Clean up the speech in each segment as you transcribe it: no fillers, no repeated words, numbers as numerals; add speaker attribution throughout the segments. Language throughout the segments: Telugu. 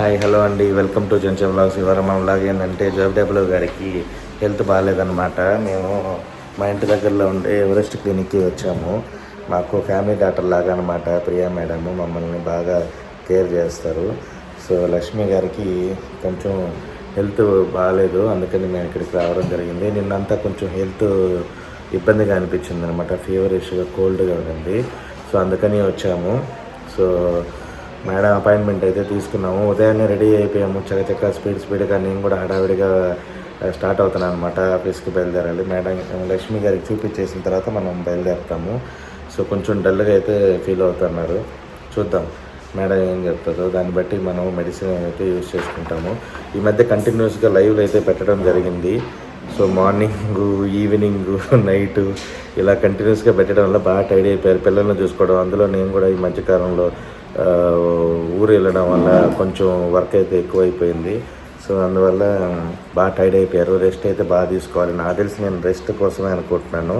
Speaker 1: హాయ్ హలో అండి, వెల్కమ్ టు జెన్సే వ్లాగ్స్. ఇవాళ మన వ్లాగ్ ఏంటంటే జెఫ్డబ్ల్యూ గారికి హెల్త్ బాగాలేదన్నమాట. మేము మా ఇంటి దగ్గరలో ఉండే ఎవరెస్ట్ క్లినిక్కి వచ్చాము. మాకు ఫ్యామిలీ డాక్టర్ లాగా అనమాట. ప్రియా మేడం మమ్మల్ని బాగా కేర్ చేస్తారు. సో లక్ష్మి గారికి కొంచెం హెల్త్ బాగాలేదు, అందుకని మేము ఇక్కడికి రావడం జరిగింది. నిన్నంతా కొంచెం హెల్త్ ఇబ్బందిగా అనిపించింది అనమాట. ఫీవరిష్గా కోల్డ్గా ఉంది. సో అందుకని వచ్చాము. సో మేడం అపాయింట్మెంట్ అయితే తీసుకున్నాము. ఉదయాన్నే రెడీ అయిపోయాము, చకచక్క స్పీడ్గా. నేను కూడా హడావిడిగా స్టార్ట్ అవుతున్నాను అనమాట. ఆఫీస్కి బయలుదేరాలి. మేడం లక్ష్మి గారికి చూపించేసిన తర్వాత మనం బయలుదేరుతాము. సో కొంచెం డల్గా అయితే ఫీల్ అవుతున్నారు. చూద్దాం మేడం ఏం చెప్తుందో, దాన్ని బట్టి మనం మెడిసిన్ అయితే యూజ్ చేసుకుంటాము. ఈ మధ్య కంటిన్యూస్గా లైవ్లు అయితే పెట్టడం జరిగింది. సో మార్నింగ్, ఈవినింగ్, నైటు ఇలా కంటిన్యూస్గా పెట్టడం వల్ల బాగా టైడ్ అయిపోయారు. పిల్లల్ని చూసుకోవడం, అందులో నేను కూడా ఈ మధ్యకాలంలో ఊరు వెళ్ళడం వల్ల కొంచెం వర్క్ అయితే ఎక్కువైపోయింది. సో అందువల్ల బాగా టైడ్ అయిపోయారు. రెస్ట్ అయితే బాగా తీసుకోవాలి. నాకు తెలిసి నేను రెస్ట్ కోసమే అనుకుంటున్నాను.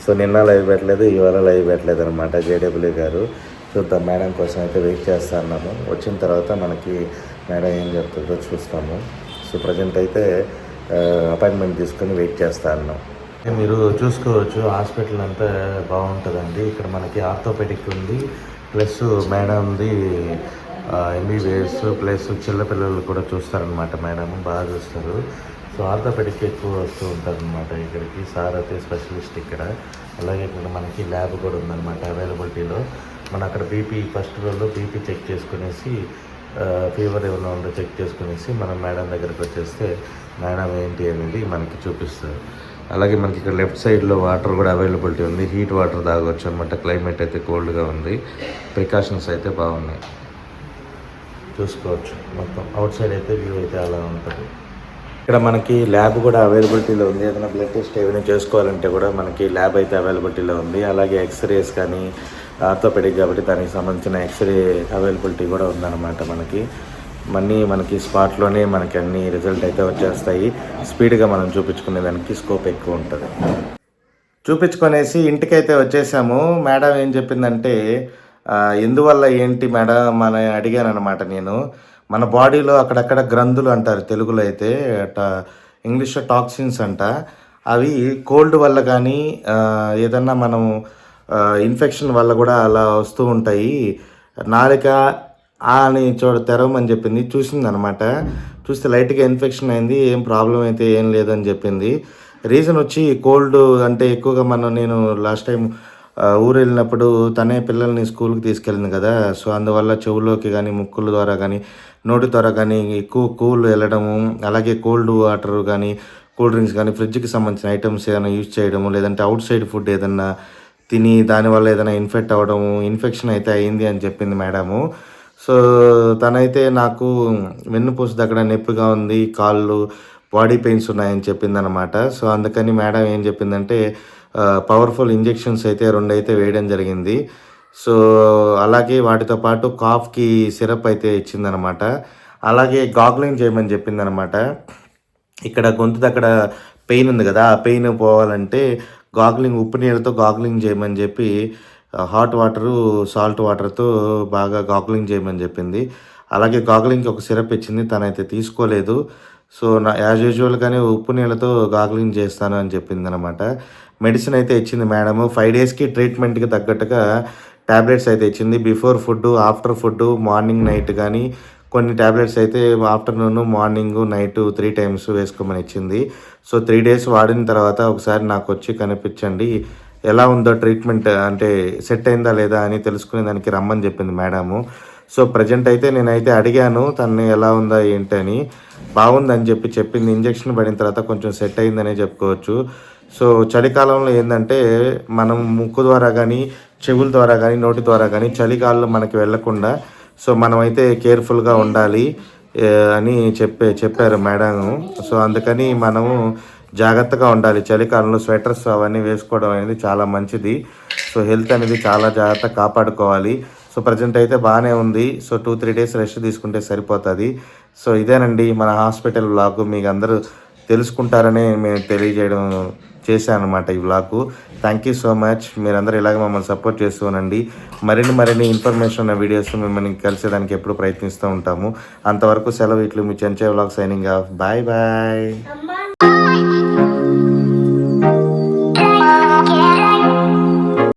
Speaker 1: సో నిన్న లైవ్ పెట్టలేదు, ఇవాళ లైవ్ పెట్టలేదు అనమాట జేడబ్ల్యూ గారు. చూద్దాం, మేడం కోసం అయితే వెయిట్ చేస్తా అన్నాము. వచ్చిన తర్వాత మనకి మేడం ఏం చెప్తుందో చూస్తాము. సో ప్రజెంట్ అయితే అపాయింట్మెంట్ తీసుకొని వెయిట్ చేస్తా అన్నాం. మీరు చూసుకోవచ్చు, హాస్పిటల్ అంతా బాగుంటుందండి. ఇక్కడ మనకి ఆర్థోపెడిక్ ఉంది, ప్లస్ మేడంది ఎంబీబీఎస్, ప్లస్ చిన్నపిల్లలు కూడా చూస్తారనమాట. మేడం బాగా చూస్తారు. సో ఆర్థోపెడిక్ ఎక్కువ వస్తూ ఉంటారనమాట ఇక్కడికి. సార్ అయితే స్పెషలిస్ట్ ఇక్కడ. అలాగే ఇక్కడ మనకి ల్యాబ్ కూడా ఉందన్నమాట అవైలబిలిటీలో. మనం అక్కడ బీపీ ఫస్ట్ రోజులో బీపీ చెక్ చేసుకునేసి, ఫీవర్ ఏమైనా ఉందో చెక్ చేసుకునేసి మనం మేడం దగ్గరికి వచ్చేస్తే మేడం ఏంటి అనేది మనకి చూపిస్తారు. అలాగే మనకి ఇక్కడ లెఫ్ట్ సైడ్లో వాటర్ కూడా అవైలబిలిటీ ఉంది. హీట్ వాటర్ తాగొచ్చు అనమాట. క్లైమేట్ అయితే కోల్డ్గా ఉంది. ప్రికాషన్స్ అయితే బాగున్నాయి, చూసుకోవచ్చు. మొత్తం అవుట్ సైడ్ అయితే వ్యూ అయితే అలా ఉంటుంది. ఇక్కడ మనకి ల్యాబ్ కూడా అవైలబిలిటీలో ఉంది. ఏదైనా బ్లడ్ టెస్ట్ ఏమైనా చేసుకోవాలంటే కూడా మనకి ల్యాబ్ అయితే అవైలబిలిటీలో ఉంది. అలాగే ఎక్స్రేస్ కానీ, ఆర్థోపెడిక్ కాబట్టి దానికి సంబంధించిన ఎక్స్రే అవైలబిలిటీ కూడా ఉందన్నమాట. మనకి స్పాట్లోనే మనకి అన్ని రిజల్ట్ అయితే వచ్చేస్తాయి. స్పీడ్గా మనం చూపించుకునే దానికి స్కోప్ ఎక్కువ ఉంటుంది. చూపించుకొనేసి ఇంటికైతే వచ్చేసాము. మేడం ఏం చెప్పిందంటే, ఎందువల్ల ఏంటి మేడం అని అడిగాను అనమాట నేను. మన బాడీలో అక్కడక్కడ గ్రంథులు అంటారు తెలుగులో అయితే, ఇంగ్లీష్లో టాక్సిన్స్ అంట. అవి కోల్డ్ వల్ల కానీ ఏదన్నా మనం ఇన్ఫెక్షన్ వల్ల కూడా అలా వస్తూ ఉంటాయి. నాలిక అని తెరవమని చెప్పింది. చూసిందనమాట. చూస్తే లైట్గా ఇన్ఫెక్షన్ అయింది, ఏం ప్రాబ్లం అయితే ఏం లేదని చెప్పింది. రీజన్ వచ్చి కోల్డ్ అంటే ఎక్కువగా నేను లాస్ట్ టైం ఊరు వెళ్ళినప్పుడు తనే పిల్లల్ని స్కూల్కి తీసుకెళ్ళింది కదా. సో అందువల్ల చెవులోకి కానీ, ముక్కుల ద్వారా కానీ, నోటి ద్వారా కానీ ఎక్కువ కూల్ వెళ్ళడము, అలాగే కోల్డ్ వాటర్ కానీ, కూల్ డ్రింక్స్ కానీ, ఫ్రిడ్జ్కి సంబంధించిన ఐటమ్స్ ఏదైనా యూజ్ చేయడము, లేదంటే అవుట్ సైడ్ ఫుడ్ ఏదన్నా తిని దానివల్ల ఏదైనా ఇన్ఫెక్ట్ అవ్వడము, ఇన్ఫెక్షన్ అయితే అయింది అని చెప్పింది మేడము. సో తనైతే నాకు వెన్నుపూస దగ్గర నొప్పిగా ఉంది, కాళ్ళు, బాడీ పెయిన్స్ ఉన్నాయని చెప్పిందనమాట. సో అందుకని మేడం ఏం చెప్పిందంటే పవర్ఫుల్ ఇంజెక్షన్స్ అయితే 2 అయితే వేయడం జరిగింది. సో అలాగే వాటితో పాటు కాఫ్కి సిరప్ అయితే ఇచ్చిందనమాట. అలాగే గాగ్లింగ్ చేయమని చెప్పిందనమాట. ఇక్కడ గొంతు దగ్గర పెయిన్ ఉంది కదా, ఆ పెయిన్ పోవాలంటే ఉప్పు నీళ్ళతో గాగ్లింగ్ చేయమని చెప్పి, హాట్ వాటరు, సాల్ట్ వాటర్తో బాగా గాగ్లింగ్ చేయమని చెప్పింది. అలాగే గాగ్లింగ్కి ఒక సిరప్ ఇచ్చింది, తనైతే తీసుకోలేదు. సో యాజ్ యూజువల్గానే ఉప్పు నీళ్ళతో గాగ్లింగ్ చేస్తాను అని చెప్పింది అనమాట. మెడిసిన్ అయితే ఇచ్చింది మేడము. 5 డేస్కి ట్రీట్మెంట్కి తగ్గట్టుగా ట్యాబ్లెట్స్ అయితే ఇచ్చింది. Before food, after food, morning, night కానీ కొన్ని ట్యాబ్లెట్స్ అయితే ఆఫ్టర్నూన్, మార్నింగ్, నైట్ 3 టైమ్స్ వేసుకోమని ఇచ్చింది. సో 3 డేస్ వాడిన తర్వాత ఒకసారి నాకు వచ్చి కనిపించండి, ఎలా ఉందో ట్రీట్మెంట్ అంటే సెట్ అయిందా లేదా అని తెలుసుకునే దానికి రమ్మని చెప్పింది మేడము. సో ప్రజెంట్ అయితే నేనైతే అడిగాను తను ఎలా ఉందా ఏంటని. బాగుందని చెప్పింది. ఇంజెక్షన్ పడిన తర్వాత కొంచెం సెట్ అయిందనే చెప్పుకోవచ్చు. సో చలికాలంలో ఏంటంటే మనం ముక్కు ద్వారా కానీ, చెవుల ద్వారా కానీ, నోటి ద్వారా కానీ చలికాలంలో మనకి వెళ్లకుండా సో మనమైతే కేర్ఫుల్గా ఉండాలి అని చెప్పారు మేడం. సో అందుకని మనము జాగ్రత్తగా ఉండాలి. చలికాలంలో స్వెటర్స్ అవన్నీ వేసుకోవడం అనేది చాలా మంచిది. సో హెల్త్ అనేది చాలా జాగ్రత్తగా కాపాడుకోవాలి. సో ప్రజెంట్ అయితే బాగానే ఉంది. సో 2-3 డేస్ రెస్ట్ తీసుకుంటే సరిపోతుంది. సో ఇదేనండి మన హాస్పిటల్ వ్లాగ్. మీకు అందరూ తెలుసుకుంటారని మేము తెలియజేయడం చేశాను అనమాట ఈ vlog. Thank you so much. మీరందరూ ఇలాగ మమ్మల్ని సపోర్ట్ చేస్తూ ఉండండి. మరిన్ని ఇన్ఫర్మేషన్ ఉన్న వీడియోస్ మిమ్మల్ని కలిసేదానికి ఎప్పుడు ప్రయత్నిస్తూ ఉంటాము. అంతవరకు సెలవు. ఇట్లు మీ చెంచే vlog signing off. Bye bye.